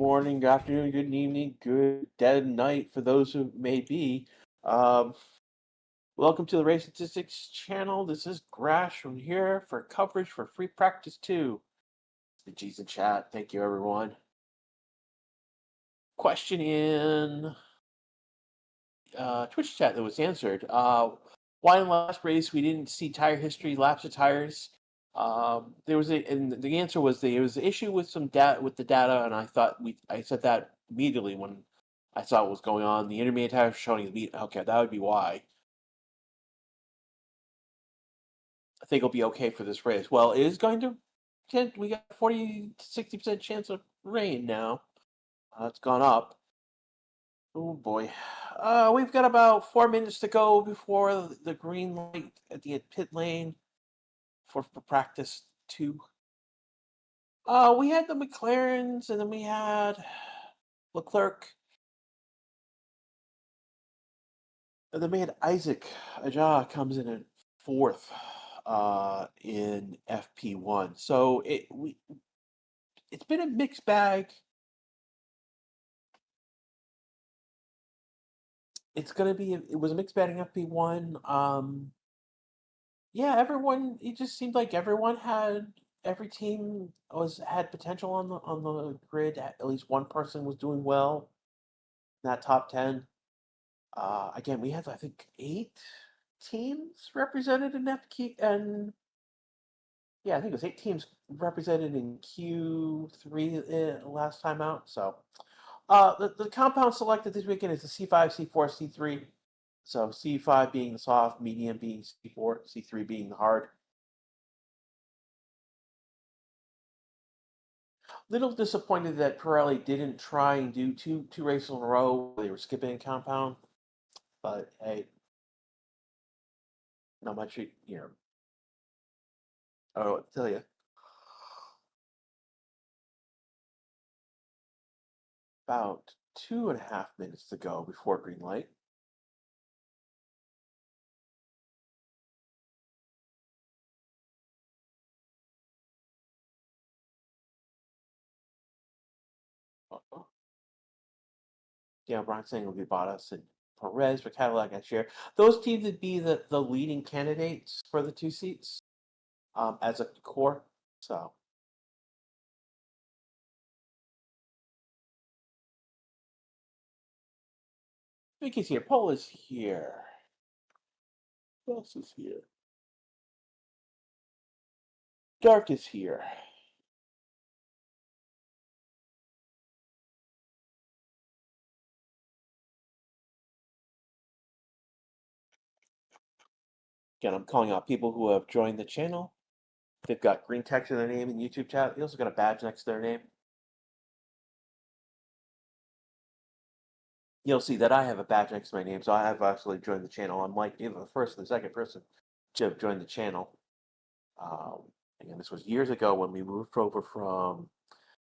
morning, good afternoon, good evening, good dead night for those who may be. Um, Welcome to the Race Statistics channel. This is Grash from here for coverage for free practice 2. The G's in chat. Thank you, everyone. Question in Twitch chat that was answered. Why in the last race we didn't see tire history, laps of tires? And the answer was there was an issue with some data with the data, and I said that immediately when I saw what was going on. The intermediate tires showing the lead. Okay, that would be why. I think it'll be okay for this race. Well, it is going to. We got 40 to 60% chance of rain now. It's gone up. Oh boy. We've got about 4 minutes to go before the green light at the pit lane for practice 2. We had the McLarens, and then we had Leclerc, and then we had Isaac Ajah comes in at 4th in FP1. So it's been a mixed bag. It was a mixed bag in FP1. Yeah, it just seemed like every team had potential on the grid. At least one person was doing well in that top 10. Again, we had I think 8 teams represented in FQ, and yeah, I think it was 8 teams represented in Q3 last time out. So, the compound selected this weekend is the C5, C4, C3. So C5 being the soft, medium being C4, C3 being the hard. Little disappointed that Pirelli didn't try and do two races in a row. They were skipping a compound, but hey, not much. I don't know what to tell you. About 2.5 minutes to go before green light. Uh-oh. Yeah, Brian saying will be Bottas and Perez for Cadillac next year. Those teams would be the leading candidates for the 2 seats as a core. So Mickey's here. Paul is here. Who else is here? Dark is here. Again, I'm calling out people who have joined the channel. They've got green text in their name in YouTube chat. They also got a badge next to their name. You'll see that I have a badge next to my name, so I have actually joined the channel. I'm like either the first or the second person to have joined the channel. Again, this was years ago when we moved over from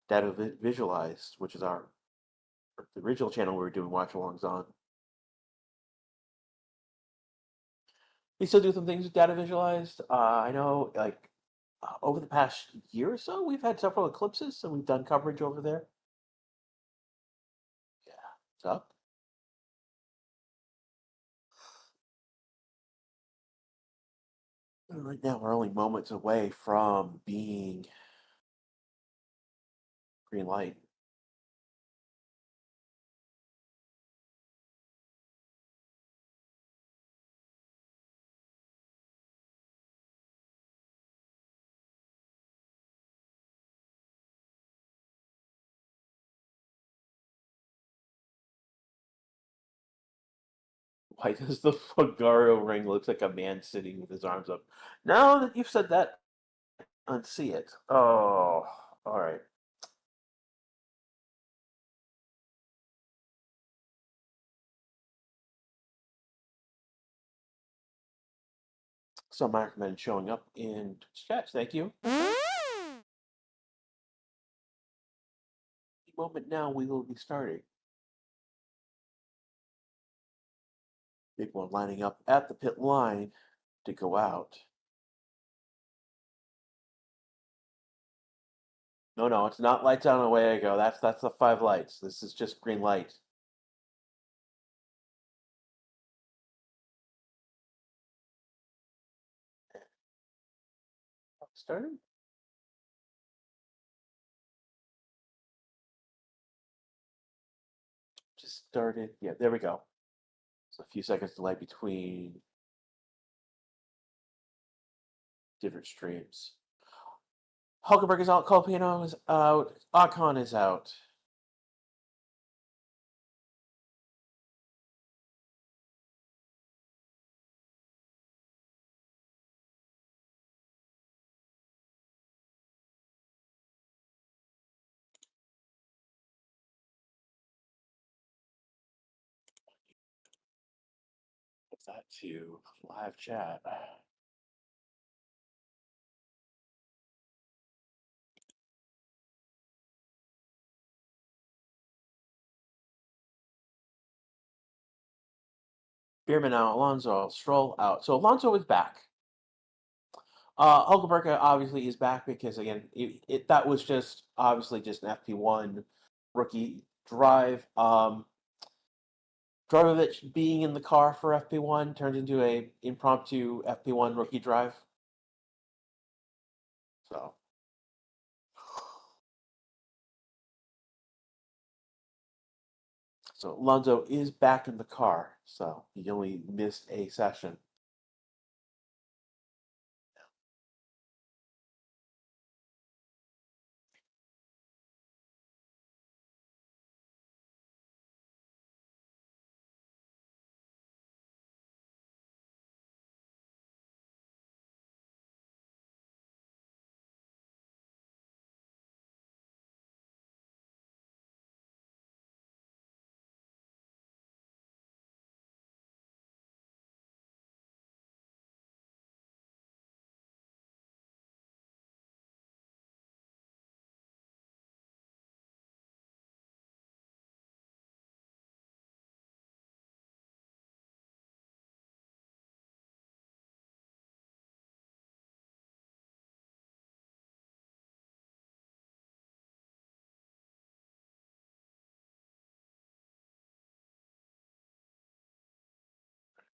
Data Visualized, which is the original channel we were doing watch-alongs on. We still do some things with Data Visualized. I know, over the past year or so, we've had several eclipses, and we've done coverage over there. Yeah, it's up. Right now, we're only moments away from being green light. Why does the Hungaroring looks like a man sitting with his arms up? Now that you've said that, unsee it. Oh, all right. So I recommend showing up in chat. Thank you. Moment now, we will be starting. Big one lining up at the pit line to go out. No, no, it's not lights on, away I go. That's the five lights. This is just green light. Started? Just started. Yeah, there we go. So a few seconds delay between different streams. Hulkenberg is out. Colpino is out. Ocon is out. Put that to live chat. Bierman out. Alonso. Stroll out. So Alonso is back. Hulkenberg obviously is back because again, that was just obviously just an FP1 rookie drive. Drogovic being in the car for FP1 turned into a impromptu FP1 rookie drive. So Alonso is back in the car. So he only missed a session.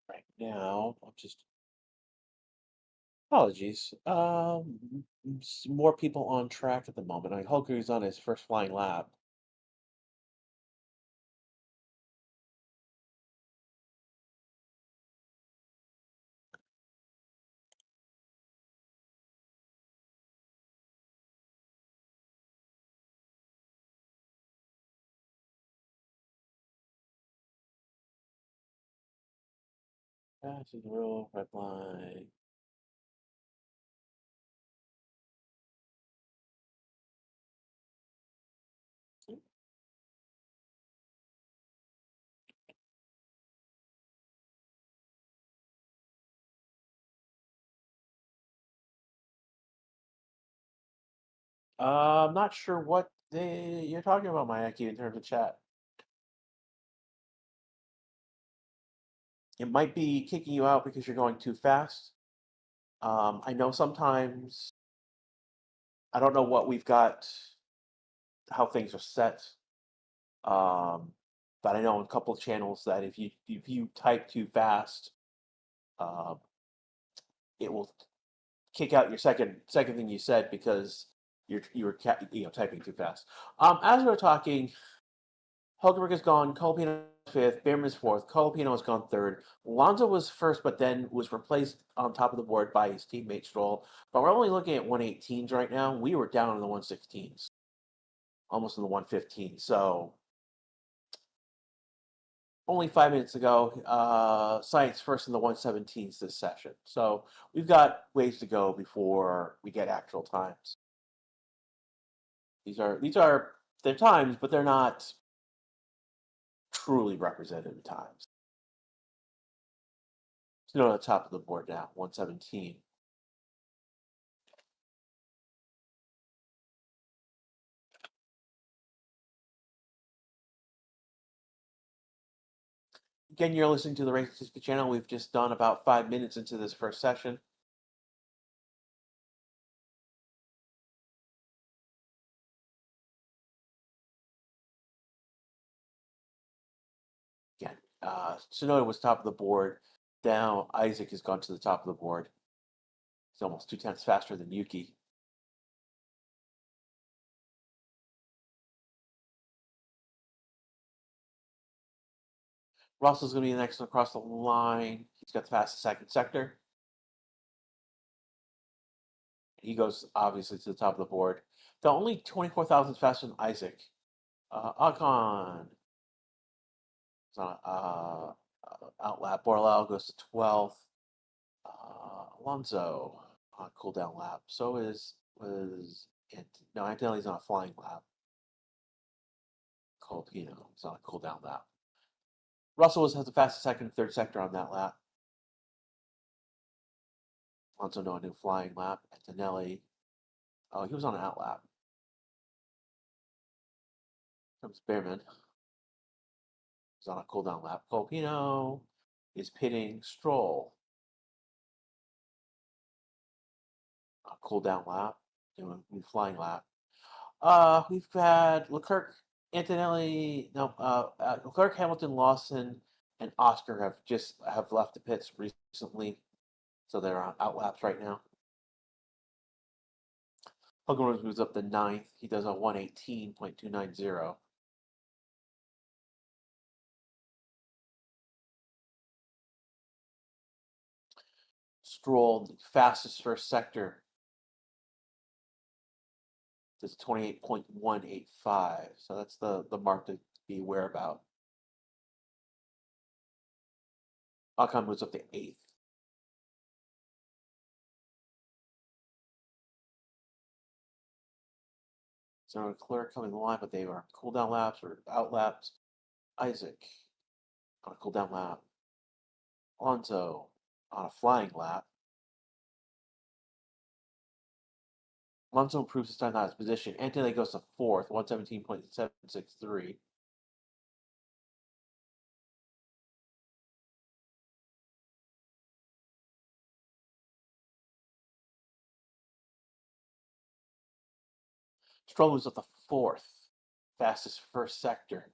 Right now, I'm just apologies. More people on track at the moment. I Hulk is on his first flying lap. Passing the rule, red line. I'm not sure what you're talking about, Mayaki, in terms of chat. It might be kicking you out because you're going too fast. I know sometimes I don't know what we've got, how things are set. But I know on a couple of channels that if you type too fast, uh, it will kick out your second thing you said because you were typing too fast. As we were talking, Hulkenberg is gone. Colapino fifth. Bierman's fourth. Colapino has gone third. Alonso was first, but then was replaced on top of the board by his teammate Stroll. But we're only looking at 118s right now. We were down in the 116s, almost in the 115s. So only 5 minutes ago, Science first in the 117s this session. So we've got ways to go before we get actual times. These are their times, but they're not truly representative times. Still on the top of the board now, 117. Again, you're listening to the Race Statistic channel. We've just done about 5 minutes into this first session. Tsunoda was top of the board. Now Isaac has gone to the top of the board. He's almost 2/10 faster than Yuki. Russell's going to be the next one across the line. He's got the fastest second sector. He goes obviously to the top of the board. The only 24 thousandths faster than Isaac. Ocon is on outlap. Borlau goes to 12th. Alonso on a cool down lap. So no, Antonelli's on a flying lap. Colpino is on a cool down lap. Russell has the fastest second and third sector on that lap. Alonso no new flying lap. Antonelli. Oh, he was on an outlap. Comes Behrman. He's on a cool down lap. Colpino is pitting Stroll. A cool down lap. Doing a flying lap. We've had Leclerc, Antonelli, no, Leclerc, Hamilton, Lawson, and Oscar have left the pits recently, so they're on outlaps right now. Hungaroring moves up to 9th. He does a 1:18.290. Stroll, fastest first sector, does 28.185. So that's the mark to be aware about. Ocon moves up to 8th. So Leclerc coming in line, but they are cool down laps or out laps. Isaac on a cool down lap. Alonso on a flying lap. Alonso improves his time out of his position. Antonelli goes to 4th, 117.763. Stroll moves up to 4th, fastest first sector.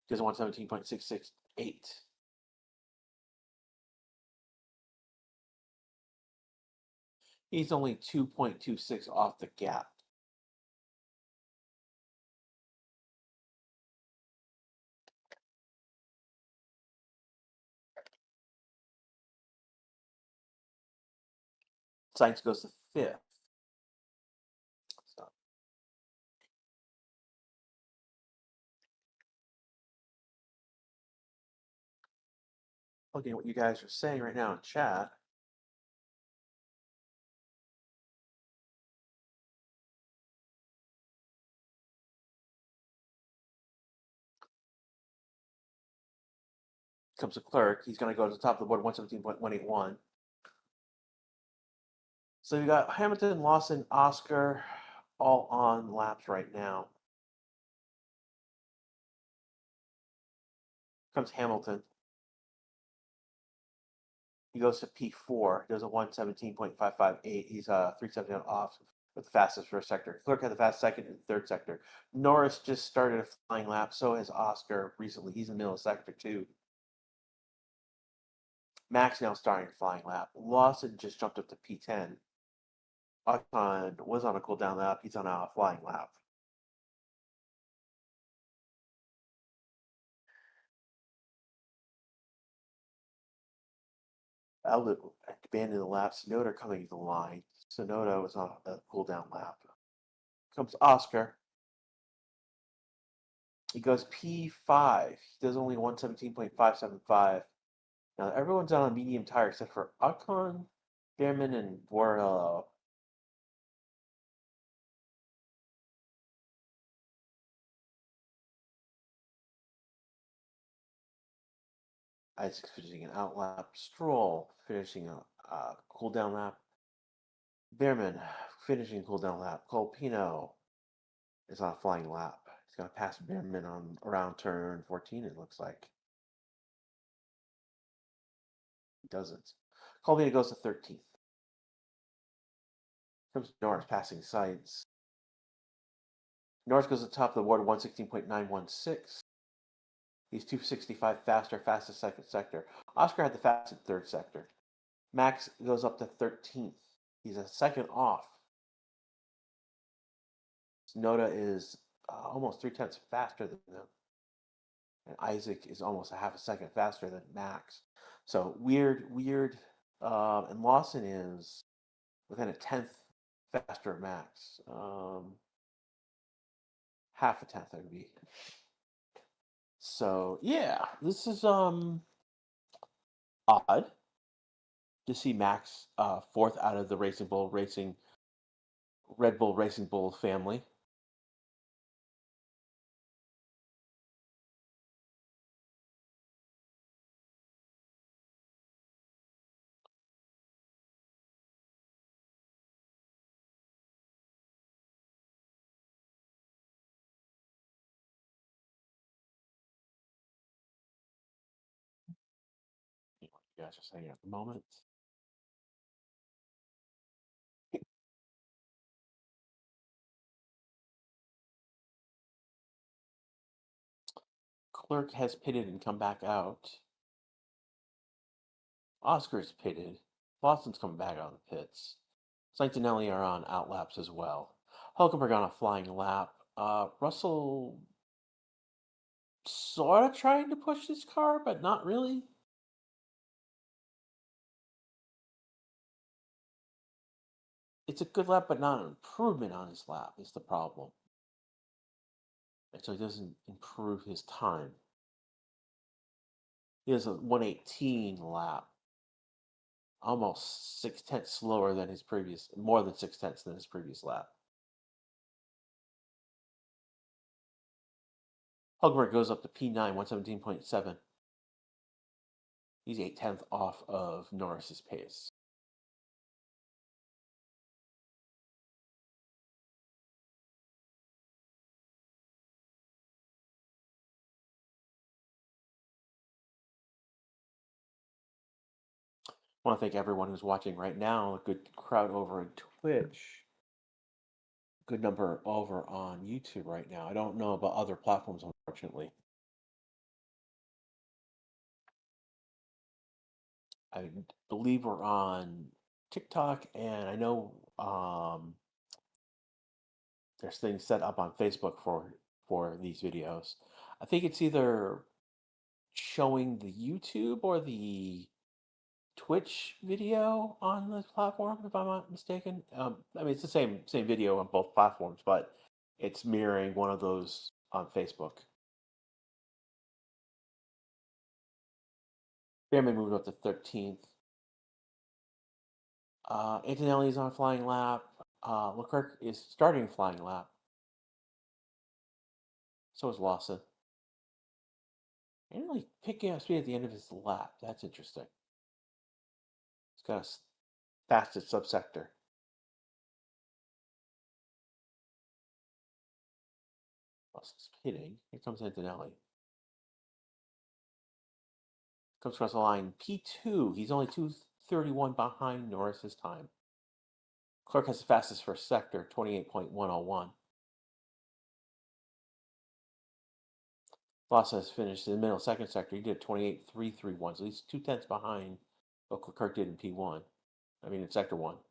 Does 117.668. He's only 2.26 off the gap. Sainz goes to 5th. So, looking at what you guys are saying right now in chat. Comes to Clerk. He's going to go to the top of the board, 117.181. So you got Hamilton, Lawson, Oscar, all on laps right now. Comes Hamilton. He goes to P4, does a 117.558. He's 370 off with the fastest first sector. Clerk had the fast second and third sector. Norris just started a flying lap. So has Oscar recently. He's in the middle of sector 2. Max now starting a flying lap. Lawson just jumped up to P10. Ocon was on a cool down lap. He's on a flying lap. Albert abandoned the lap. Tsunoda coming to the line. Tsunoda was on a cool down lap. Comes Oscar. He goes P5. He does only 117.575. Now everyone's on a medium tire except for Ocon, Behrman, and Borello. Isaac's finishing an out lap. Stroll finishing a cool down lap. Behrman finishing a cool down lap. Colpino is on a flying lap. He's going to pass Behrman on around turn 14, it looks like. He doesn't. Colpino goes to 13th. Comes Norris passing Sainz. Norris goes to the top of the board, 116.916. He's 265 faster, fastest second sector. Oscar had the fastest third sector. Max goes up to 13th. He's a second off. Noda is almost 3/10 faster than them. And Isaac is almost a half a second faster than Max. So weird. And Lawson is within a tenth faster of Max. Half a tenth, that would be. So yeah, this is odd to see Max fourth out of the Red Bull Racing Bull family. You guys are saying at the moment. Clerk has pitted and come back out. Oscar's pitted. Lawson's coming back out of the pits. Santinelli are on outlaps as well. Hulkenberg on a flying lap. Russell sort of trying to push this car, but not really. It's a good lap, but not an improvement on his lap is the problem. And so he doesn't improve his time. He has a 118 lap, almost 6/10 slower than his previous, more than 6/10 than his previous lap. Hulkenberg goes up to P9, 117.7. He's 8/10 off of Norris's pace. I want to thank everyone who's watching right now. A good crowd over on Twitch. Good number over on YouTube right now. I don't know about other platforms, unfortunately. I believe we're on TikTok, and I know there's things set up on Facebook for these videos. I think it's either showing the YouTube or the Twitch video on this platform, if I'm not mistaken. I mean, it's the same video on both platforms, but it's mirroring one of those on Facebook. Behrman moved up to 13th. Antonelli's on flying lap. Leclerc is starting flying lap. So is Lawson. And really picking up speed at the end of his lap. That's interesting. He's got a fastest subsector. Lawson's pitting. Here comes Antonelli. Comes across the line P2. He's only 2:31 behind Norris's time. Clark has the fastest first sector, 28.101. Lawson has finished in the middle second sector. He did 28.331, so he's 2/10 behind what Clark did in P1. I mean, in sector 1.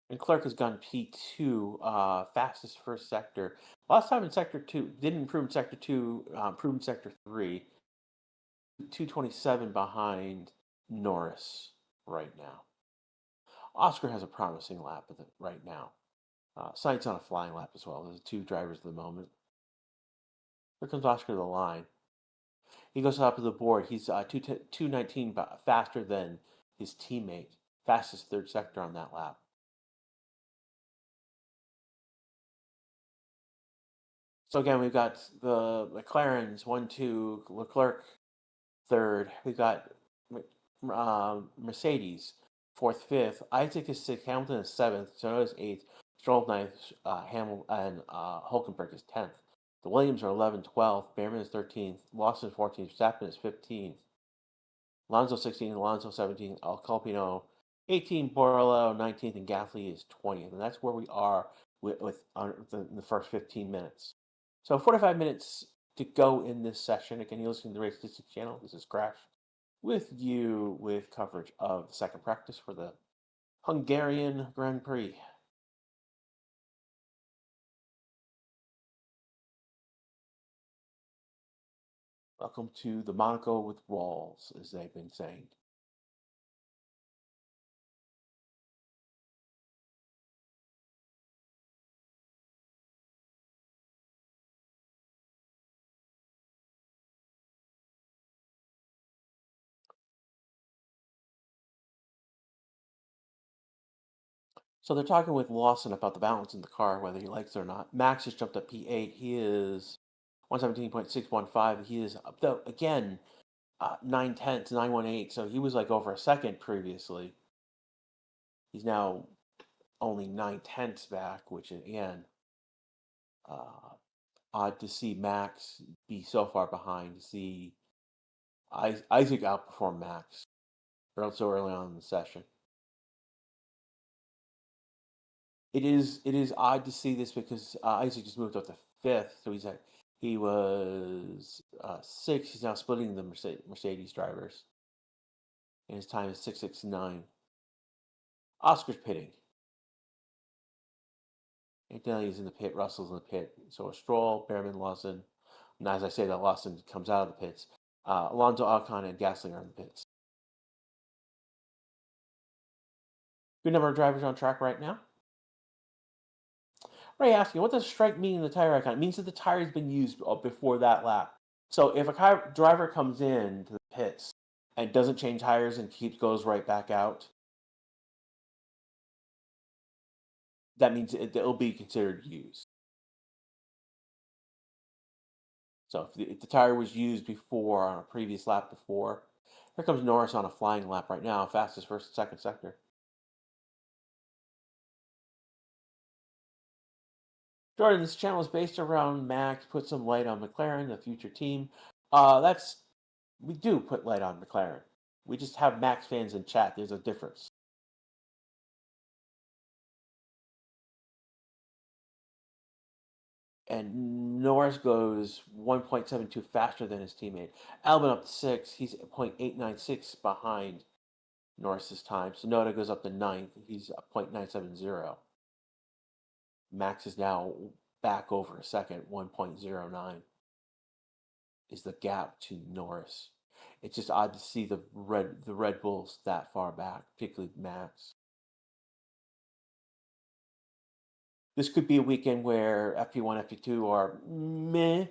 And Clark has gone P2, fastest first sector. Last time in sector 2, didn't improve in sector 2, improved in sector 3. 227 behind Norris right now. Oscar has a promising lap with it right now. Sainz on a flying lap as well. There's two drivers at the moment. Here comes Oscar to the line. He goes up to the board. He's 219 faster than his teammate. Fastest third sector on that lap. So again, we've got the McLarens 1-2, Leclerc third. We've got Mercedes fourth, fifth. Isaac is sixth. Hamilton is seventh. So is eighth. Stroll 9th, Hamilton and Hulkenberg is 10th. The Williams are 11th, 12th. Behrman is 13th. Lawson 14th. Verstappen is 15th. Alonso 16th. Alonso 17th. Alcalpino 18th. Borello 19th. And Gasly is 20th. And that's where we are with the first 15 minutes. So 45 minutes to go in this session. Again, you're listening to the Race Statistics channel. This is Crash with you with coverage of the second practice for the Hungarian Grand Prix. Welcome to the Monaco with walls, as they've been saying. So they're talking with Lawson about the balance in the car, whether he likes it or not. Max has jumped up P8. He is 117.615. He is up, though, again, 9/10, 918. So he was like over a second previously. He's now only 9/10 back, which again, odd to see Max be so far behind. To see Isaac outperform Max so early on in the session. It is odd to see this because Isaac just moved up to 5th, so he was 6th. He's now splitting the Mercedes drivers, and his time is 6:69. Oscar's pitting. Antonelli's in the pit. Russell's in the pit. So a Stroll, Behrman, Lawson. And as I say, that Lawson comes out of the pits. Alonso, Ocon, and Gasly are in the pits. Good number of drivers on track right now. Ray asking, what does strike mean in the tire icon? It means that the tire has been used before that lap. So if a driver comes in to the pits and doesn't change tires and goes right back out, that means it'll be considered used. So if the tire was used before on a previous lap before, here comes Norris on a flying lap right now, fastest first and second sector. Jordan, this channel is based around Max. Put some light on McLaren, the future team. We do put light on McLaren. We just have Max fans in chat. There's a difference. And Norris goes 1.72 faster than his teammate. Albon up to 6. He's 0.896 behind Norris's time. Sonoda goes up to 9th. He's 0.970. Max is now back over a second. 1.09 is the gap to Norris. It's just odd to see the Red Bulls that far back, particularly Max. This could be a weekend where FP1, FP2 are meh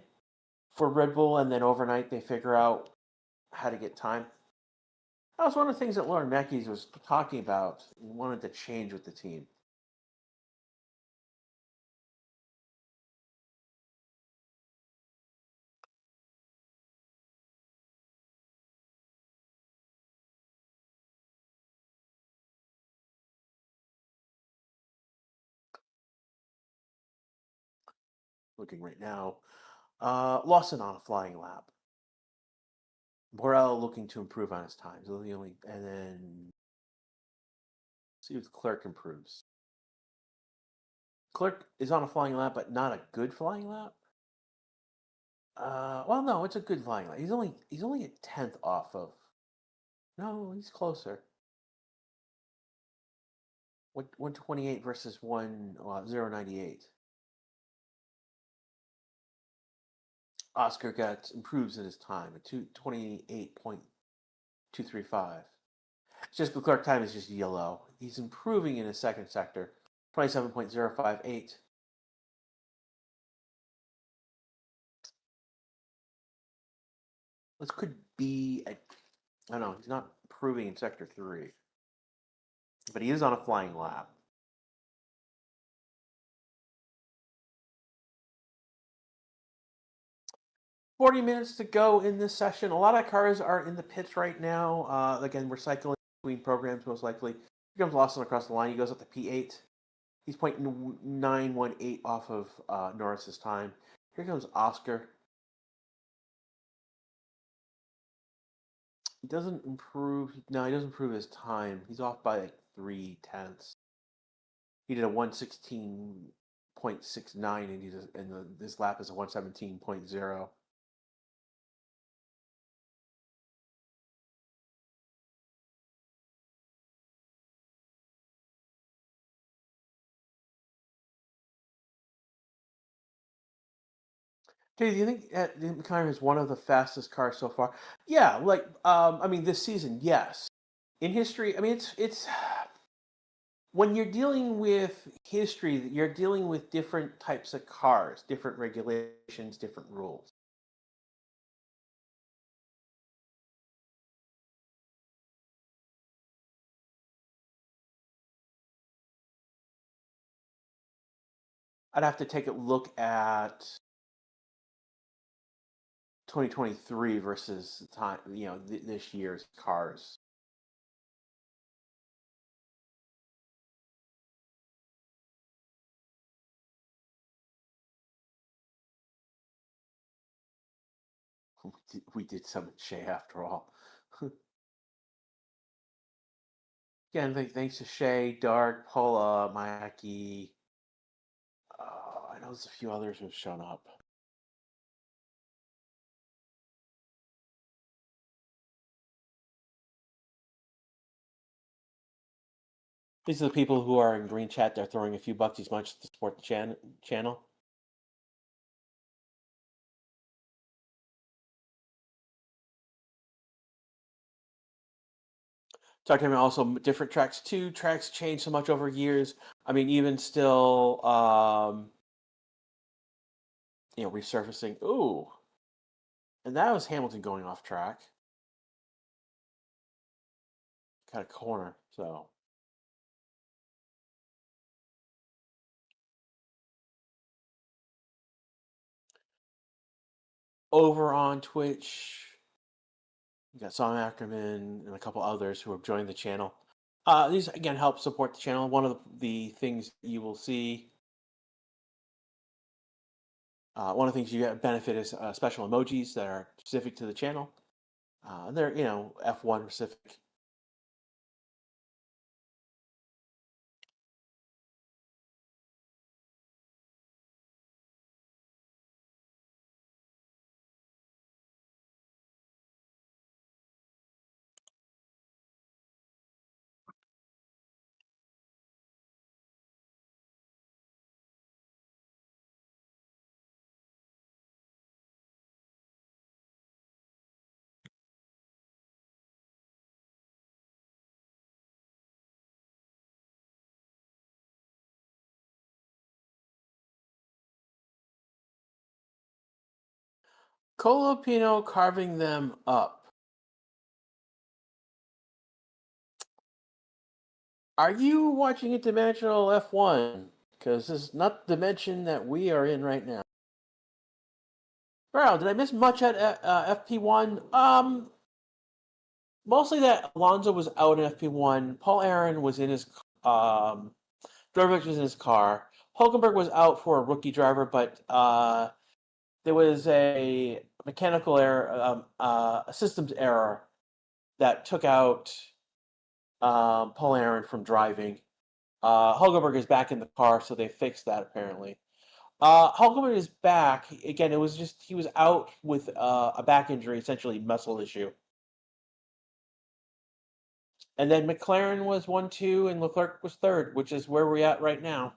for Red Bull, and then overnight they figure out how to get time. That was one of the things that Lauren Meckies was talking about. He wanted to change with the team. Looking right now, Lawson on a flying lap. Borel looking to improve on his time. So and then see if Clerk improves. Clerk is on a flying lap, but not a good flying lap. Well, no, it's a good flying lap. He's only a 10th off of. No, he's closer. 128 versus 098. Oscar improves in his time at 228.235. It's just Leclerc time is just yellow. He's improving in his second sector, 27.058. This could be I don't know. He's not improving in sector 3, but he is on a flying lap. 40 minutes to go in this session. A lot of cars are in the pits right now. Again, we're cycling between programs most likely. Here comes Lawson across the line. He goes up to P8. He's 0.918 off of Norris's time. Here comes Oscar. He doesn't improve. No, he doesn't improve his time. He's off by like 3/10. He did a 116.69, and this lap is a 117.0. Do you think the McLaren is one of the fastest cars so far? Yeah, like I mean, this season, yes. In history, I mean, it's when you're dealing with history, you're dealing with different types of cars, different regulations, different rules. I'd have to take a look at 2023 versus time, this year's cars. We did summon Shay after all. Again, thanks to Shay, Dark, Paula, Mayaki. I know there's a few others who've shown up. These are the people who are in green chat. They're throwing a few bucks each month to support the channel. Talking about also different tracks too. Tracks change so much over years. I mean, even still, resurfacing. Ooh, and that was Hamilton going off track. Kind of corner. So over on Twitch, you got Sam Ackerman and a couple others who have joined the channel. These again help support the channel. One of the things you will see. One of the things you get benefit is special emojis that are specific to the channel. They're F1 specific. Colapino carving them up. Are you watching a dimensional F1? Because this is not the dimension that we are in right now. Bro, did I miss much at FP1? Mostly that Alonso was out in FP1. Paul Aaron was in his Drogovic was in his car. Hulkenberg was out for a rookie driver, but there was a mechanical error, a systems error that took out Paul Aaron from driving. Hulkenberg is back in the car, so they fixed that apparently. Hulkenberg is back again. It was just he was out with a back injury, essentially muscle issue. And then McLaren was 1-2, and Leclerc was third, which is where we're at right now.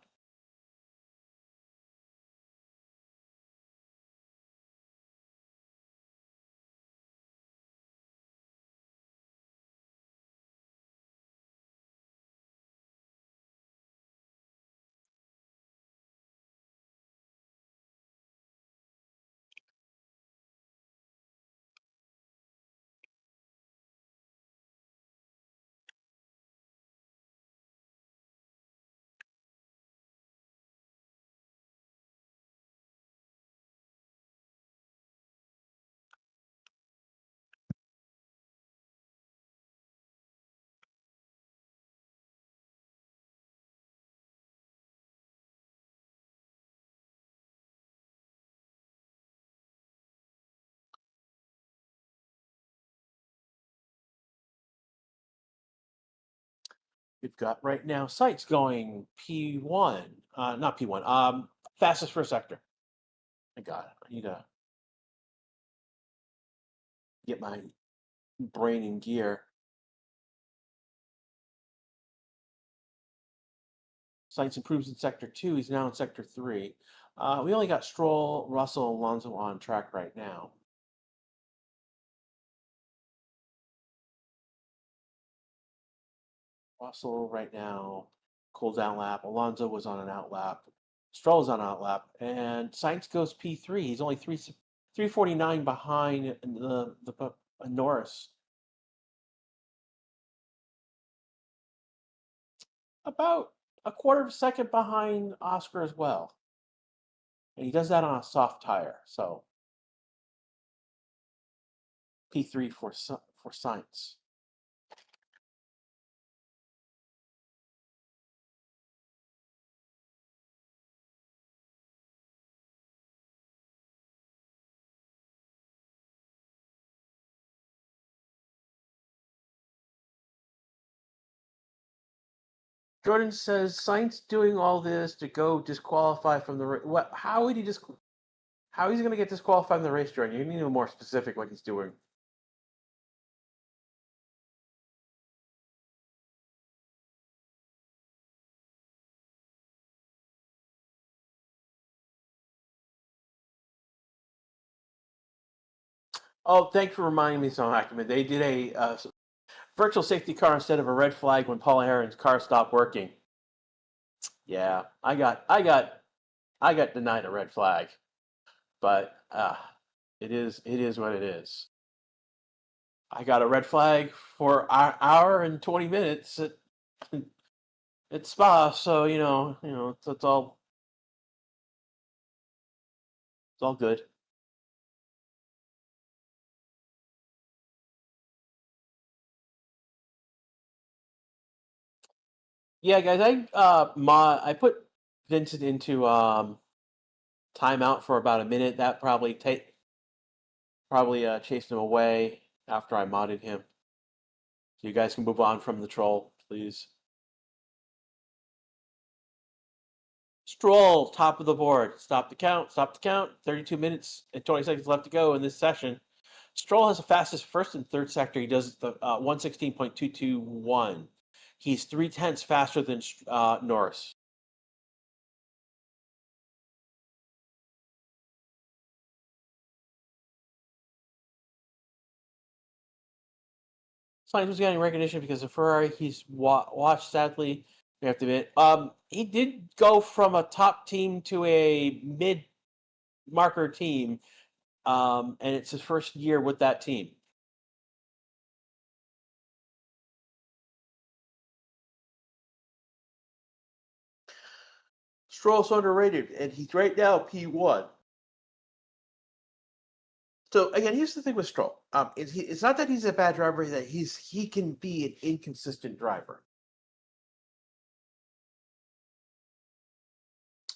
We've got right now sites going P1, not P1, fastest first sector. I got it. I need to get my brain in gear. Sainz improves in sector 2. He's now in sector 3. We only got Stroll, Russell, Alonso on track right now. Russell right now, cool down lap. Alonso was on an out lap. Stroll's on an out lap. And Sainz goes P3. He's only 349 behind the Norris. About a quarter of a second behind Oscar as well. And he does that on a soft tire. So P3 for Sainz. Jordan says Sainz doing all this to go disqualify from the race. What? How would he just? How is he going to get disqualified from the race, Jordan? You need to be more specific what he's doing. Oh, thanks for reminding me, Son Ackerman. They did a virtual safety car instead of a red flag when Paul Heron's car stopped working. Yeah, I got denied a red flag, but it is what it is. I got a red flag for an hour and 20 minutes at Spa, so it's all good. Yeah, guys, I put Vincent into timeout for about a minute. That probably chased him away after I modded him. So you guys can move on from the troll, please. Stroll, top of the board. Stop the count. Stop the count. 32 minutes and 20 seconds left to go in this session. Stroll has the fastest first and third sector. He does the 116.221. He's 0.3 faster than Norris. Sainz was getting recognition because of Ferrari. He's watched, sadly, we have to admit. He did go from a top team to a mid-marker team, and it's his first year with that team. Stroll's underrated, and he's right now P1. So again, here's the thing with Stroll. It's not that he's a bad driver; that he can be an inconsistent driver.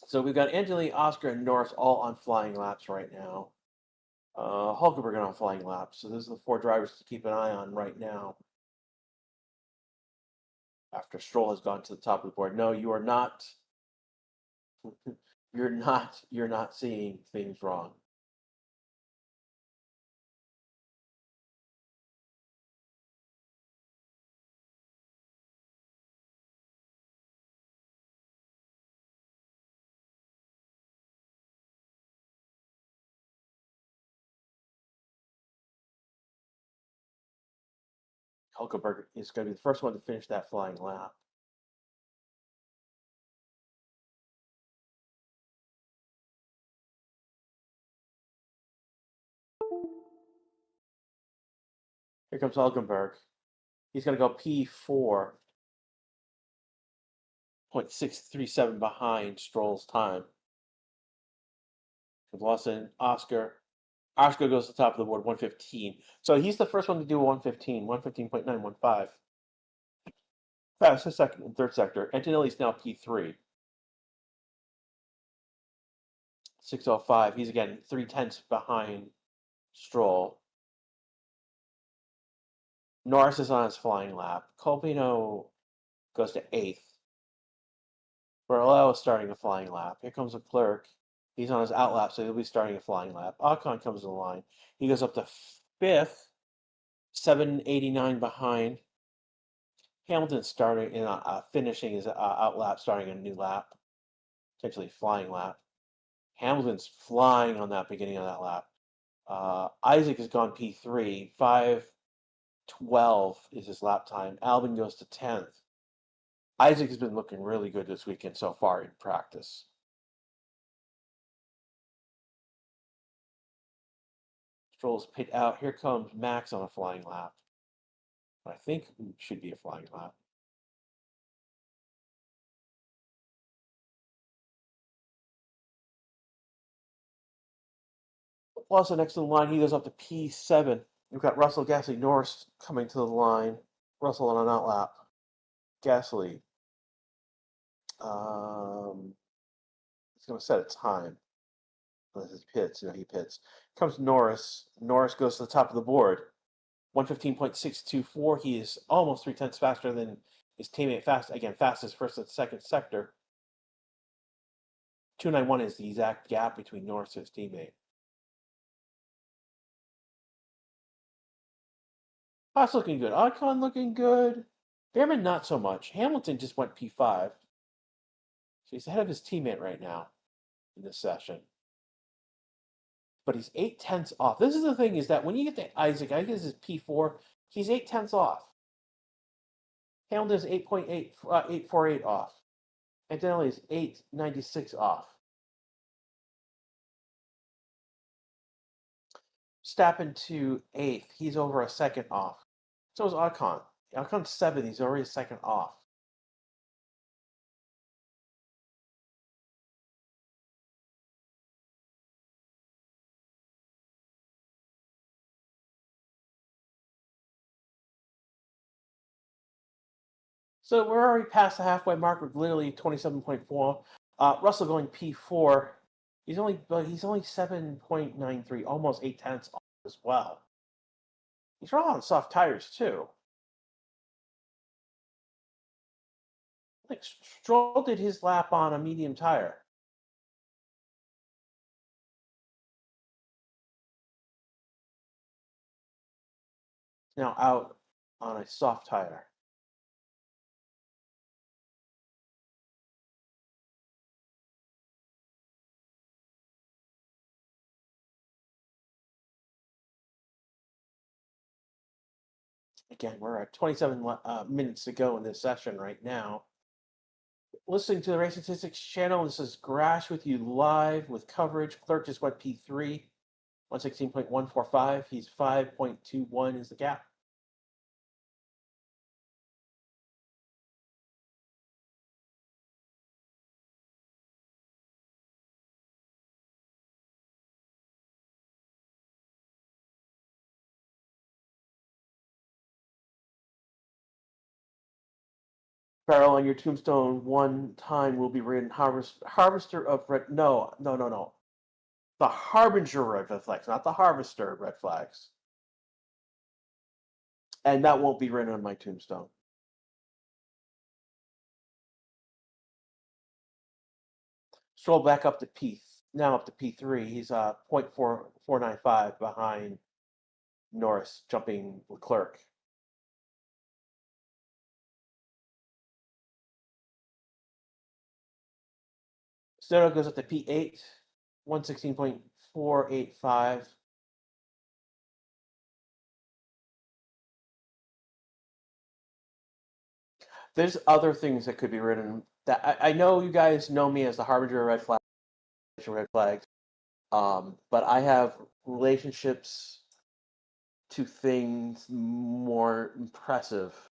So we've got Angelini, Oscar, and Norris all on flying laps right now. Hulkenberg on flying laps. So those are the 4 drivers to keep an eye on right now. After Stroll has gone to the top of the board. No, you are not. You're not seeing things wrong. Hulkenberg is going to be the first one to finish that flying lap. Here comes Hulkenberg. He's going to go P4. 0.637 behind Stroll's time. Lawson, Oscar. Oscar goes to the top of the board, 115. So he's the first one to do a 115, 115.915. Fastest second and third sector. Antonelli's now P3. 605. He's again 0.3 behind Stroll. Norris is on his flying lap. Colpino goes to 8th. Barlow is starting a flying lap. Here comes a clerk. He's on his out lap, so he'll be starting a flying lap. Ocon comes to the line. He goes up to 5th, 789 behind. Hamilton's starting in finishing his out lap, starting a new lap, potentially flying lap. Hamilton's flying on that beginning of that lap. Isaac has gone P3, 5:12 is his lap time. Albon goes to 10th. Isaac has been looking really good this weekend so far in practice. Stroll's pit out. Here comes Max on a flying lap. I think it should be a flying lap. Also, next to the line, he goes up to P7. We've got Russell, Gasly, Norris coming to the line. Russell on an out lap. Gasly. He's going to set a time. Unless he pits, he pits. Comes Norris. Norris goes to the top of the board. 115.624. He is almost 3/10 faster than his teammate. Fastest first and second sector. 291 is the exact gap between Norris and his teammate. Haas looking good. Ocon looking good. Behrman not so much. Hamilton just went P5. So he's ahead of his teammate right now in this session. But he's 8/10 off. This is the thing, is that when you get to Isaac, I guess this is P4, he's 8/10 off. Hamilton is 8.848 off. Antonelli is 896 off. Verstappen to 8th. He's over a second off. So is Ocon. Ocon's 7th. He's already a second off. So we're already past the halfway mark. We're literally 27.4. Russell going P4. He's only 7.93, almost 8/10 off as well. He's running on soft tires too. Like Stroll did his lap on a medium tire. Now out on a soft tire. Again, we're at 27 minutes to go in this session right now. Listening to the Race Statistics channel, this is Grash with you live with coverage. Clerk just went P3, 116.145. He's 5.21 is the gap. Barrel on your tombstone one time will be written Harvester of Red. No. The Harbinger of Red Flags, not the Harvester of Red Flags. And that won't be written on my tombstone. Stroll back up to now up to P3. He's 0.4495 behind Norris, jumping Leclerc. Stono goes up to P8, 116.485. There's other things that could be written. That I know you guys know me as the Harbinger of Red Flags, but I have relationships to things more impressive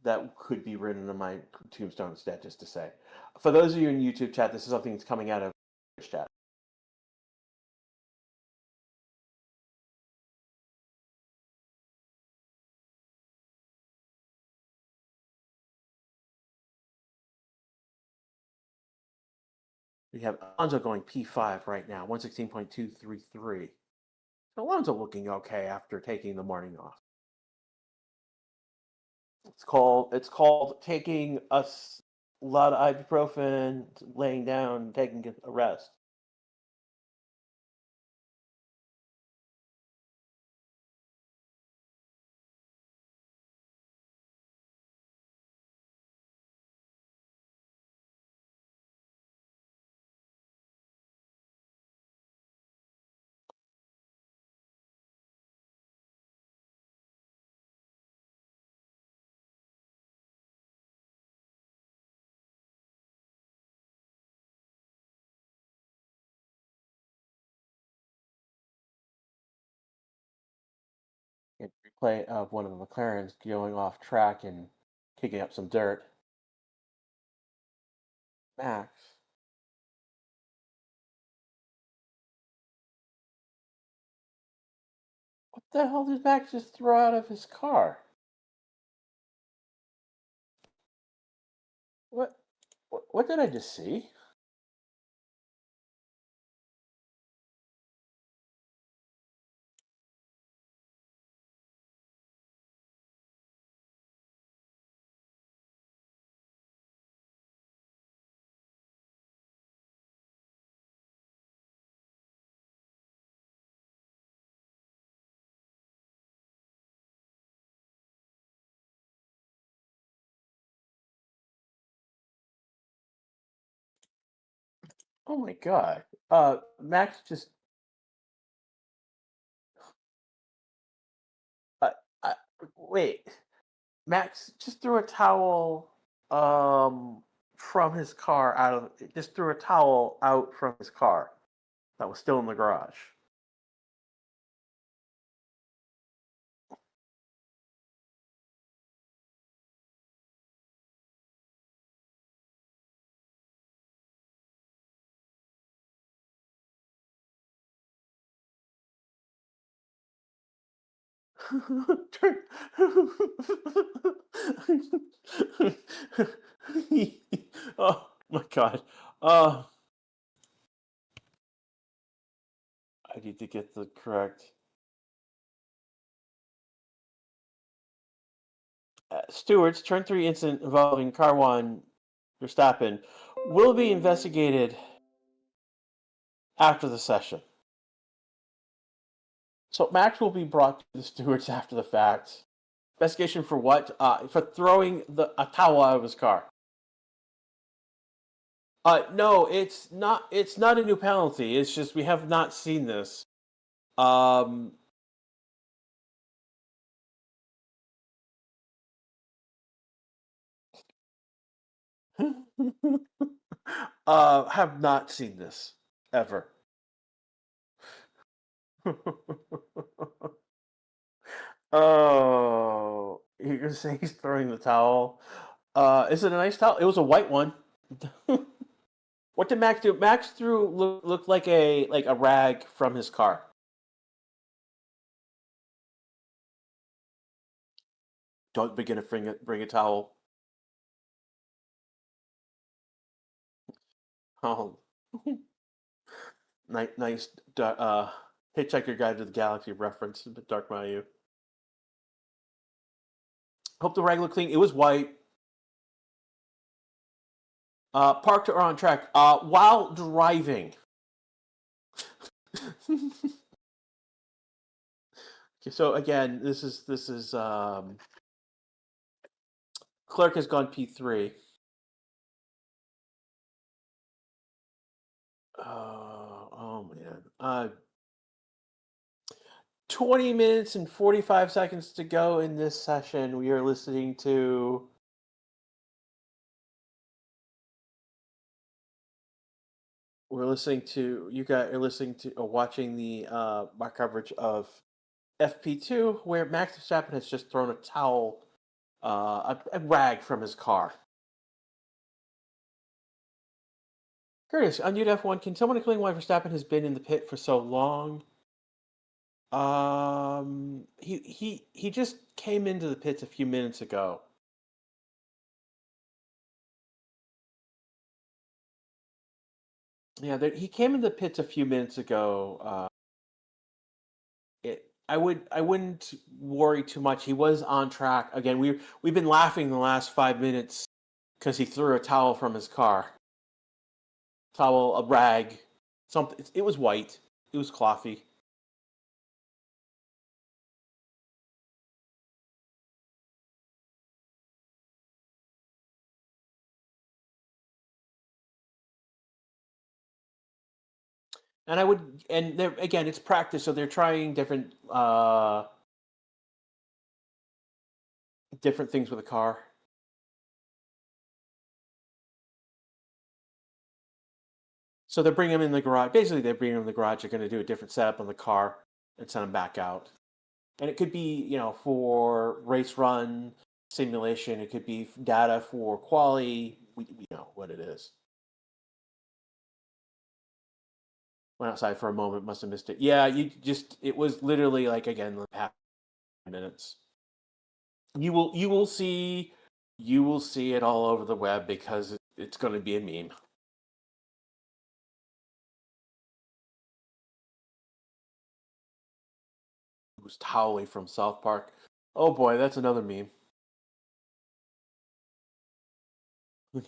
that could be written on my tombstone instead, just to say. For those of you in YouTube chat, this is something that's coming out of chat. We have Alonso going P5 right now, 116.233. Alonso looking okay after taking the morning off. It's called taking a lot of ibuprofen, laying down, taking a rest. A replay of one of the McLarens going off track and kicking up some dirt. Max, what the hell did Max just throw out of his car? What? What did I just see? Oh my god. Max just. Uh, uh, Wait. Max just threw a towel from his car out of. Just threw a towel out from his car that was still in the garage. Oh my god. Uh, I need to get the correct. Stewart's turn 3 incident involving car 1 Verstappen will be investigated after the session. So Max will be brought to the stewards after the fact. Investigation for what? For throwing a towel out of his car. No, it's not. It's not a new penalty. It's just we have not seen this. Um, have not seen this ever. Oh, you're gonna say he's throwing the towel? Is it a nice towel? It was a white one. What did Max do? Max threw looked like a rag from his car. Don't begin to bring a towel. Oh, nice. Hitchhiker Guide to the Galaxy reference, Dark Mayu. Hope the rag looked clean. It was white. Parked or on track. While driving. Okay, so again, this is clerk has gone P3. Oh man. 20 minutes and 45 seconds to go in this session. We are listening to. We're listening to. You guys are listening to or watching the my coverage of FP2, where Max Verstappen has just thrown a towel, a rag from his car. Curious, on UF1, can someone explain why Verstappen has been in the pit for so long? He just came into the pits a few minutes ago. Yeah, he came into the pits a few minutes ago. I wouldn't worry too much. He was on track again. We've been laughing the last 5 minutes because he threw a towel from his car, towel, a rag, something. It was white. It was clothy. And I would, and there again, it's practice, so they're trying different things with the car. So they're bringing him in the garage. Basically, they bring him in the garage. They're going to do a different setup on the car and send him back out. And it could be, for race run simulation. It could be data for quality. We know what it is. Went outside for a moment. Must have missed it. Yeah, it was literally like again half minutes. You will see it all over the web because it's going to be a meme. It was Towley from South Park. Oh boy, that's another meme.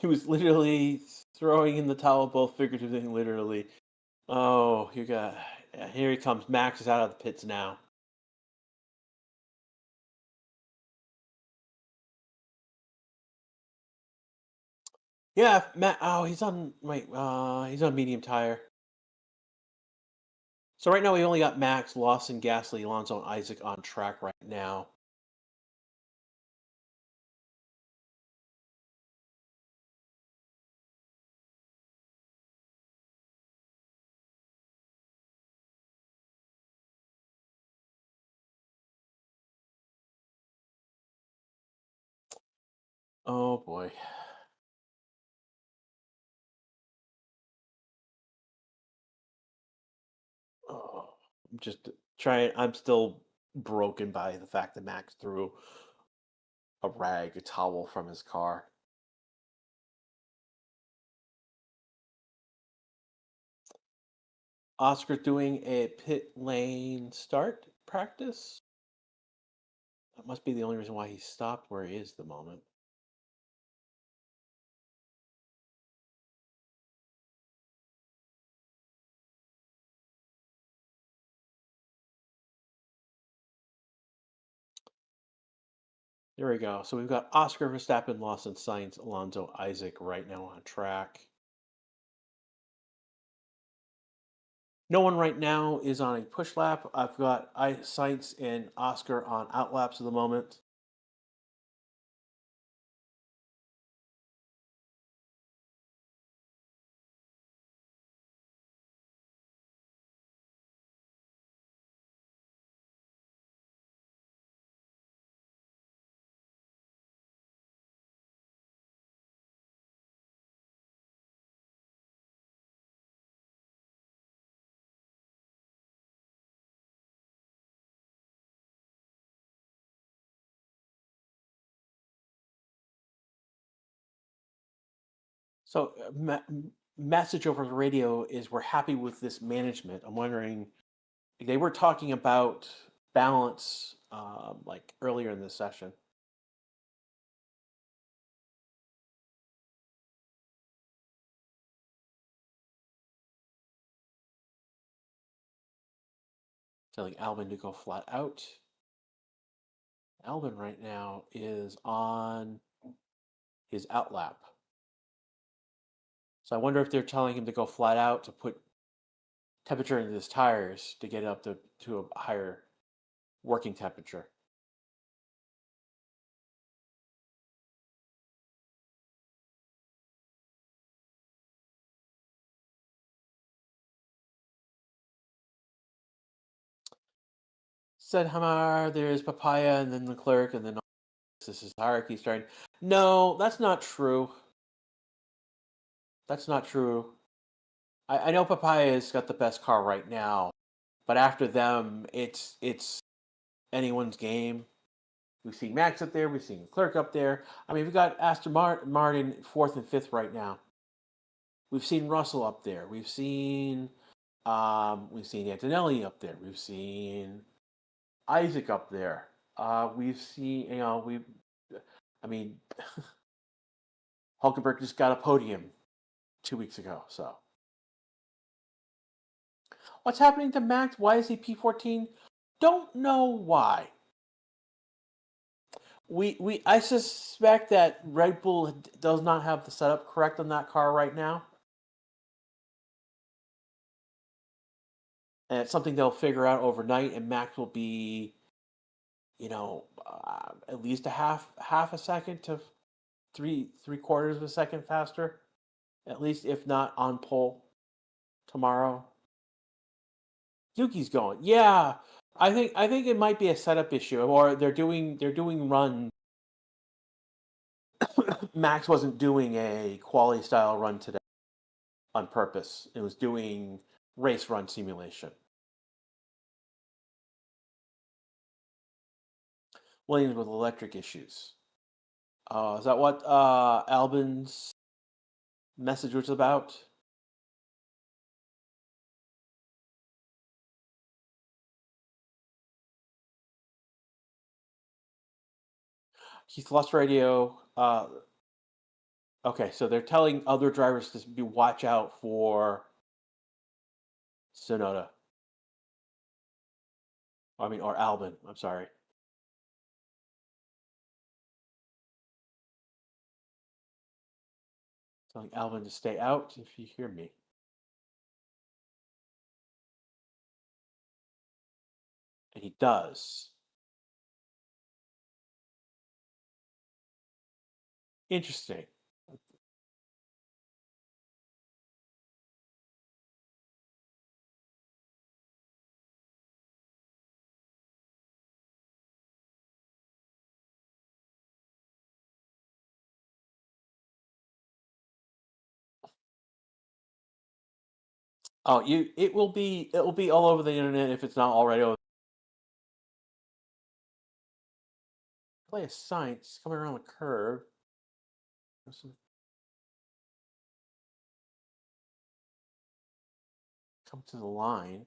He was literally throwing in the towel, both figuratively and literally. Oh, here he comes. Max is out of the pits now. Yeah, Matt. Oh, he's on. Wait, he's on medium tire. So right now we only got Max, Lawson, Gasly, Alonso, and Isaac on track right now. Oh boy. Oh, I'm just trying. I'm still broken by the fact that Max threw a towel from his car. Oscar doing a pit lane start practice. That must be the only reason why he stopped where he is at the moment. There we go. So we've got Oscar, Verstappen, Lawson, Sainz, Alonso, Isaac right now on track. No one right now is on a push lap. I've got Sainz and Oscar on outlaps at the moment. So, message over the radio is we're happy with this management. I'm wondering, they were talking about balance like earlier in this session. Telling Albin to go flat out. Albin right now is on his outlap. So I wonder if they're telling him to go flat out to put temperature into his tires to get up to a higher working temperature. Said Hamar, there's Papaya, and then Leclerc, and then this is hierarchy starting. No, that's not true. That's not true. I know Papaya's got the best car right now, but after them, it's anyone's game. We've seen Max up there. We've seen Leclerc up there. I mean, we've got Aston Martin fourth and fifth right now. We've seen Russell up there. We've seen Antonelli up there. We've seen Isaac up there. We've seen, I mean, Hulkenberg just got a podium 2 weeks ago. So, what's happening to Max? Why is he P14? Don't know why. I suspect that Red Bull does not have the setup correct on that car right now, and it's something they'll figure out overnight. And Max will be, at least a half a second to three quarters of a second faster, at least, if not on pole tomorrow. Yuki's going. Yeah, I think it might be a setup issue, or they're doing run. Max wasn't doing a quality style run today on purpose. It was doing race run simulation. Williams with electric issues. Is that what Albon's message was about? He's lost radio. Okay, so they're telling other drivers to watch out for Sonoda. Or Albon. I'm sorry. Telling Albon to stay out if you hear me. And he does. Interesting. Oh, it will be all over the internet if it's not already over. Play a science coming around the curve. Come to the line.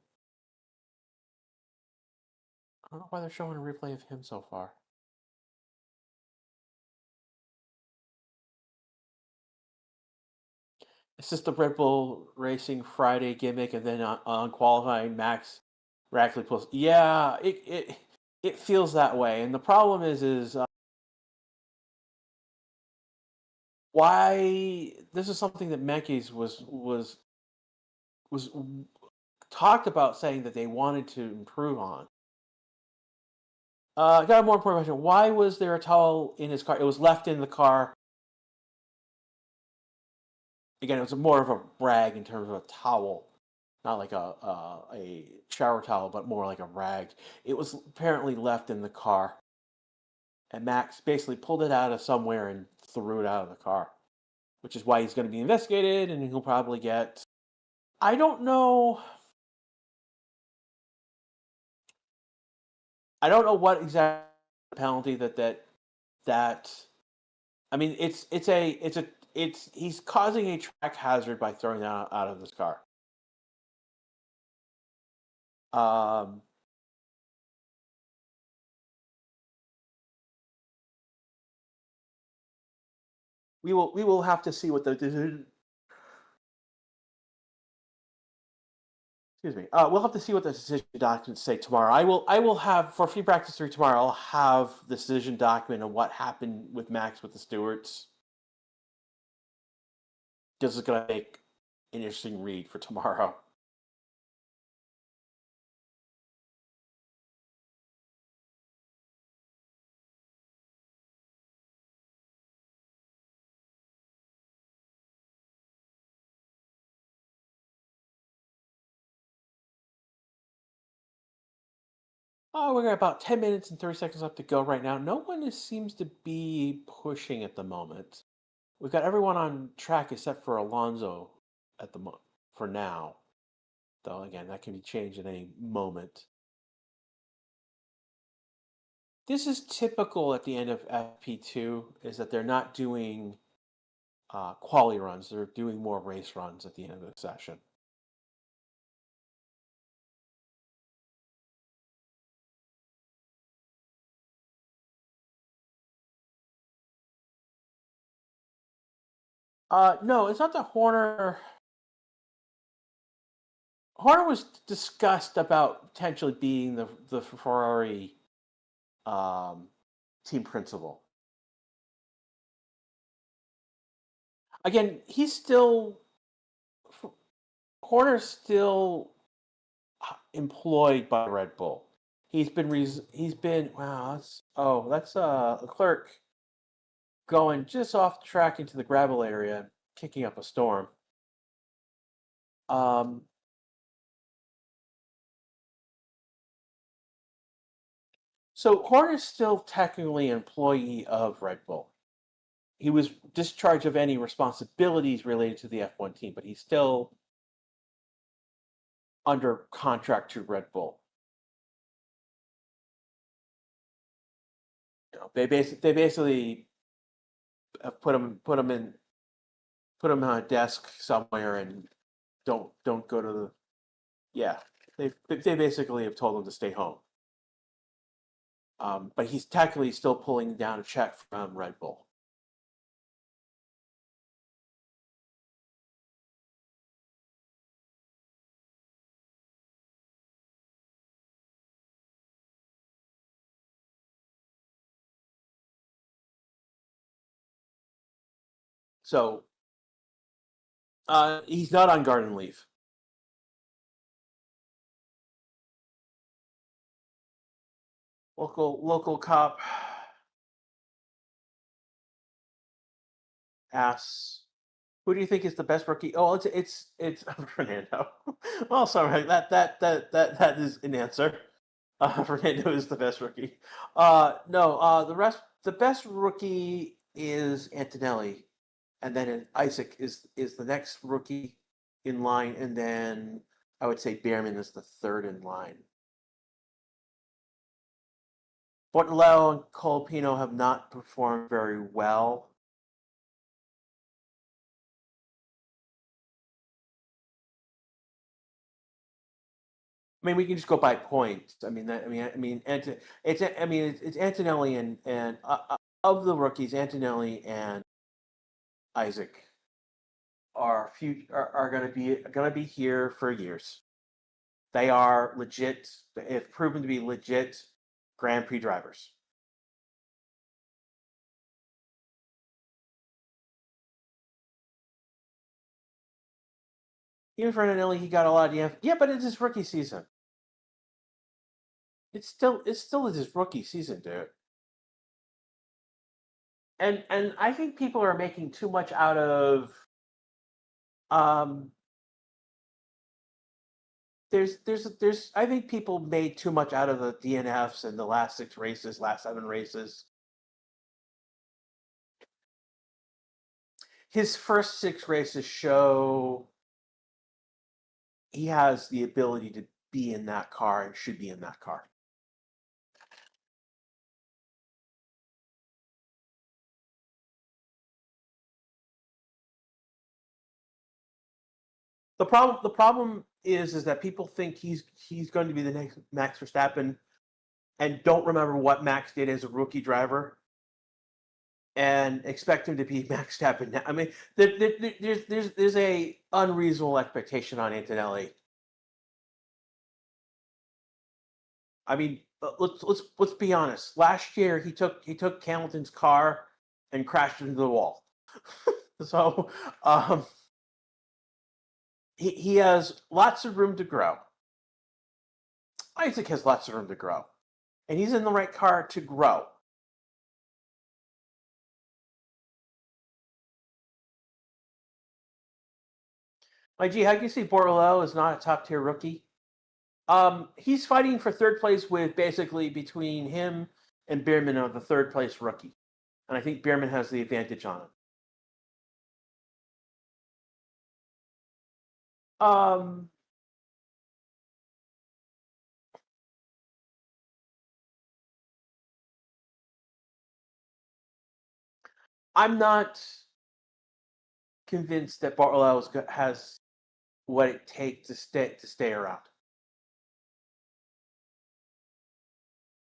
I don't know why they're showing a replay of him so far. It's just the Red Bull Racing Friday gimmick, and then on qualifying, Max Rackley pulls. Yeah, it feels that way, and the problem is why this is something that Menkes was talked about, saying that they wanted to improve on. I got a more important question. Why was there a towel in his car? It was left in the car. Again, it was more of a rag in terms of a towel, not like a shower towel, but more like a rag. It was apparently left in the car, and Max basically pulled it out of somewhere and threw it out of the car, which is why he's going to be investigated, and he'll probably get. I don't know. I don't know what exact penalty that. I mean, he's causing a track hazard by throwing that out of this car. Um, we will have to see what the decision. Excuse me. We'll have to see what the decision documents say tomorrow. I will have for free practice 3 tomorrow. I'll have the decision document of what happened with Max with the stewards. This is going to make an interesting read for tomorrow. Oh, we got about 10 minutes and 30 seconds left to go right now. No one seems to be pushing at the moment. We've got everyone on track except for Alonso at the for now. Though again, that can be changed at any moment. This is typical at the end of FP2, is that they're not doing quality runs. They're doing more race runs at the end of the session. No, it's not that Horner. Horner was discussed about potentially being the Ferrari um, team principal. Again, he's still Horner's still employed by Red Bull. He's been wow. That's Leclerc going just off the track into the gravel area, kicking up a storm. Um, so Horner's still technically an employee of Red Bull. He was discharged of any responsibilities related to the F1 team, but he's still under contract to Red Bull. They basically have put him on a desk somewhere and don't go to the yeah. They basically have told him to stay home. But he's technically still pulling down a check from Red Bull. So he's not on garden leave. Local cop asks, "Who do you think is the best rookie?" Oh, it's Fernando. Well, sorry, that is an answer. Fernando is the best rookie. No, the best rookie is Antonelli, and then Isaac is the next rookie in line, and then I would say Behrman is the third in line. Bortolao and Colapino have not performed very well. I mean, we can just go by points. It's Antonelli and of the rookies, Antonelli and Isaac are going to be here for years. They are legit. If proven to be legit Grand Prix drivers. Even for Antonelli, he got a lot of yeah, but it's his rookie season. It's still his rookie season, dude. And I think people are making too much out of um there's I think people made too much out of the DNFs and the last 6 races, last 7 races. His first 6 races show he has the ability to be in that car and should be in that car. The problem is that people think he's going to be the next Max Verstappen and don't remember what Max did as a rookie driver and expect him to be Max Verstappen now. I mean, there's a unreasonable expectation on Antonelli. I mean, let's be honest. Last year he took Hamilton's car and crashed into the wall. So he has lots of room to grow. Isaac has lots of room to grow, and he's in the right car to grow. My G, how can you say Borrello is not a top tier rookie? He's fighting for third place with basically between him and Behrman are the third place rookie, and I think Behrman has the advantage on him. Um, I'm not convinced that Bortolao has what it takes to stay around.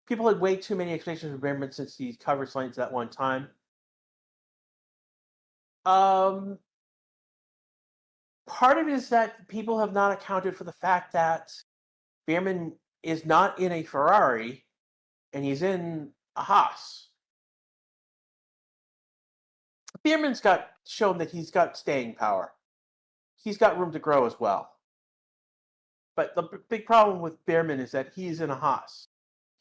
People had way too many expectations for Behrman since he covered Saints that one time. Um, part of it is that people have not accounted for the fact that Bierman is not in a Ferrari and he's in a Haas. Bierman's got shown that he's got staying power. He's got room to grow as well. But the big problem with Bierman is that he's in a Haas.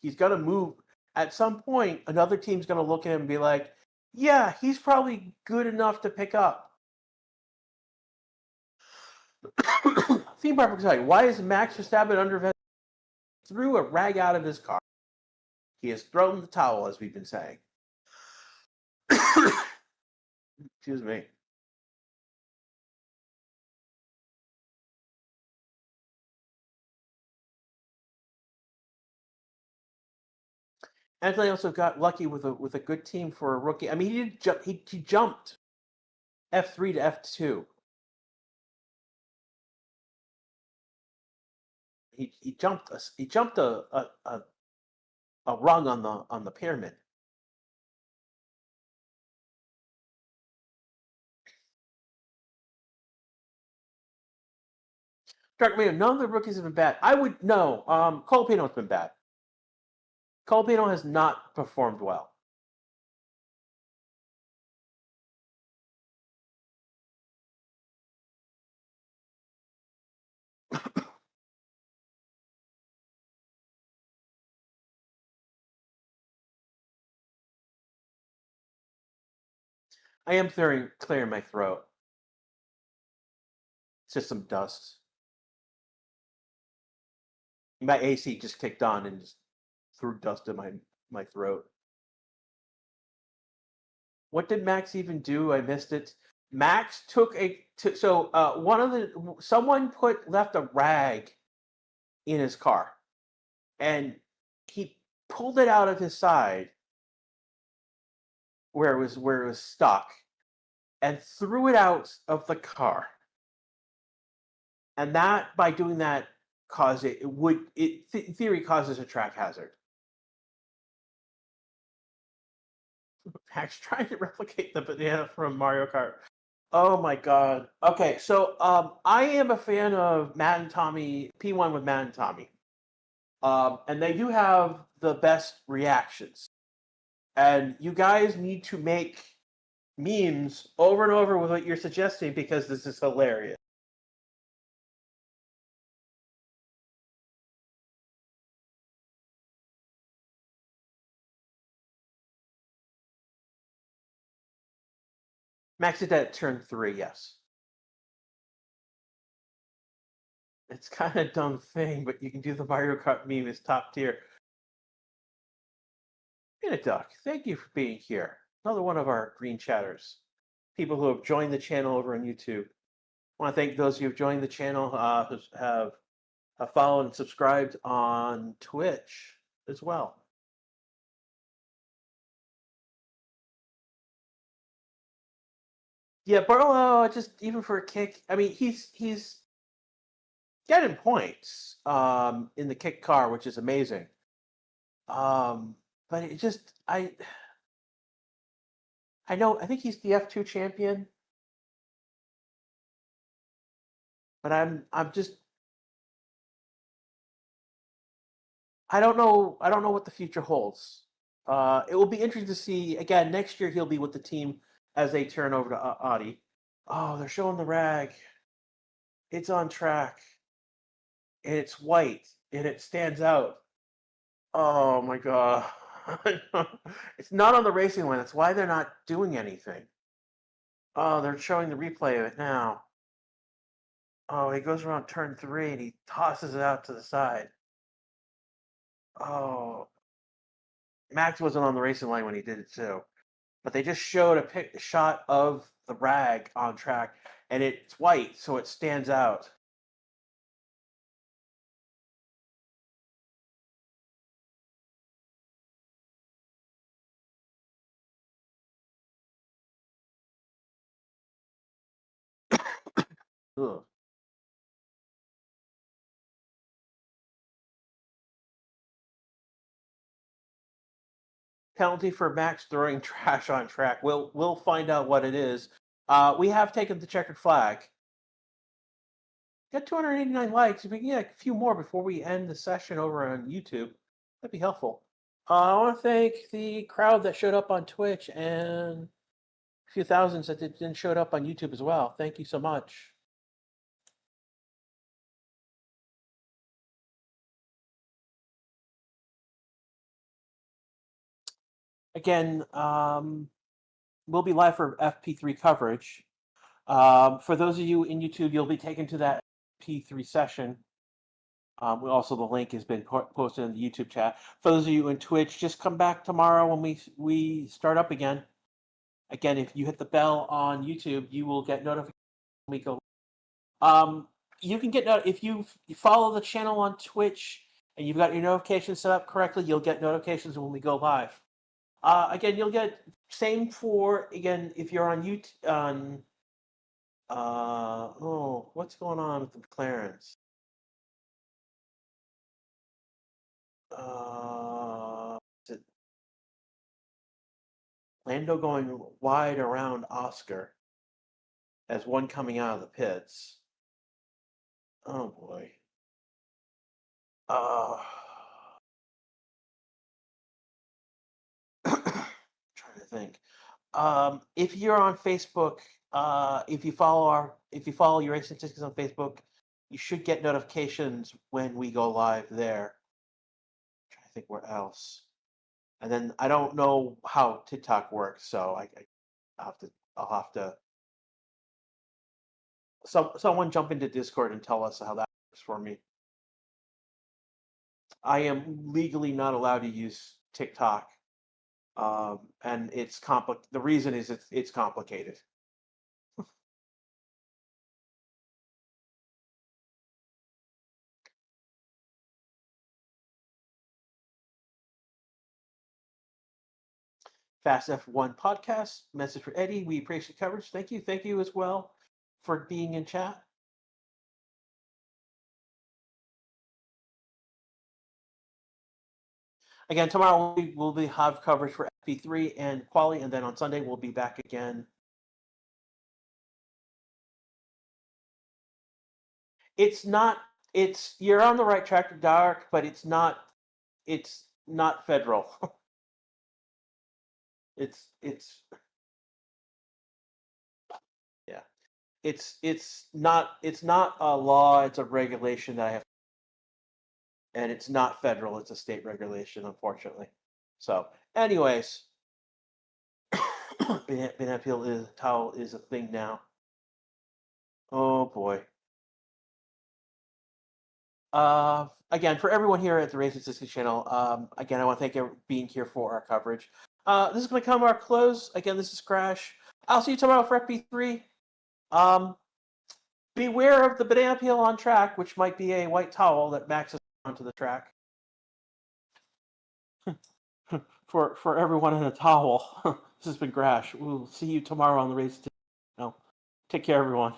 He's going to move. At some point, another team's going to look at him and be like, yeah, he's probably good enough to pick up. Theme park will tell you, why is Max Verstappen under threw a rag out of his car? He has thrown the towel, as we've been saying. Excuse me. Anthony also got lucky with a good team for a rookie. I mean, he jumped F3 to F2. He jumped a rung on the pyramid. None of the rookies have been bad. I would no. Colapino's been bad. Colapino has not performed well. I am clearing my throat. It's just some dust. My AC just kicked on and just threw dust in my throat. What did Max even do? I missed it. Max took someone left a rag in his car, and he pulled it out of his side where it was stuck, and threw it out of the car. And that, by doing that, in theory causes a track hazard. Max trying to replicate the banana from Mario Kart. Oh my god. Okay, so I am a fan of Matt and Tommy, P1 with Matt and Tommy. And they do have the best reactions. And you guys need to make memes over and over with what you're suggesting because this is hilarious. Max did that at turn 3, yes. It's kind of a dumb thing, but you can do the Mario Kart meme. It's top tier. Duck, thank you for being here. Another one of our green chatters. People who have joined the channel over on YouTube. I want to thank those who have joined the channel, who have followed and subscribed on Twitch as well. Yeah, Barlow, just even for a kick. I mean, he's getting points in the kick car, which is amazing. But it just I think he's the F2 champion, but I'm just I don't know what the future holds. It will be interesting to see again next year. He'll be with the team as they turn over to Audi. Oh, they're showing the rag. It's on track. And it's white and it stands out. Oh my god. It's not on the racing line. That's why they're not doing anything. Oh, they're showing the replay of it now. Oh, he goes around turn 3 and he tosses it out to the side. Oh. Max wasn't on the racing line when he did it too. But they just showed a shot of the rag on track and it's white, so it stands out. Ugh. Penalty for Max throwing trash on track. We'll find out what it is. We have taken the checkered flag. Got 289 likes. If we can get a few more before we end the session over on YouTube, that'd be helpful. I want to thank the crowd that showed up on Twitch and a few thousands that didn't show up on YouTube as well. Thank you so much. Again, we'll be live for FP3 coverage. For those of you in YouTube, you'll be taken to that P3 session. Also, the link has been posted in the YouTube chat. For those of you in Twitch, just come back tomorrow when we start up again. Again, if you hit the bell on YouTube, you will get notifications when we go. You can get if you follow the channel on Twitch and you've got your notifications set up correctly, you'll get notifications when we go live. Again, you'll get same for if you're on YouTube on what's going on with the McLarens? Is it Lando going wide around Oscar as one coming out of the pits? Oh boy. Trying to think. If you're on Facebook, if you follow your racing statistics on Facebook, you should get notifications when we go live there. I'm trying to think where else. And then I don't know how TikTok works, so I'll have to. Someone jump into Discord and tell us how that works for me. I am legally not allowed to use TikTok, and it's complicated. The reason is it's complicated. Fast F1 podcast message for Eddie. We appreciate the coverage. Thank you as well for being in chat. Again, tomorrow we'll have coverage for FP3 and quali, and then on Sunday we'll be back again. You're on the right track, Dark, but it's not federal. it's yeah. It's not a law, it's a regulation that I have, and it's not federal, it's a state regulation, unfortunately. So, anyways, banana peel towel is a thing now. Oh boy. Again, for everyone here at the Racing Statistics channel, again, I want to thank you for being here for our coverage. This is going to come to our close. Again, this is Crash. I'll see you tomorrow for FP3. Beware of the banana peel on track, which might be a white towel that maxes onto the track. for everyone in a towel. This has been Crash. We'll see you tomorrow on the Racing Statistics channel. Take care, everyone.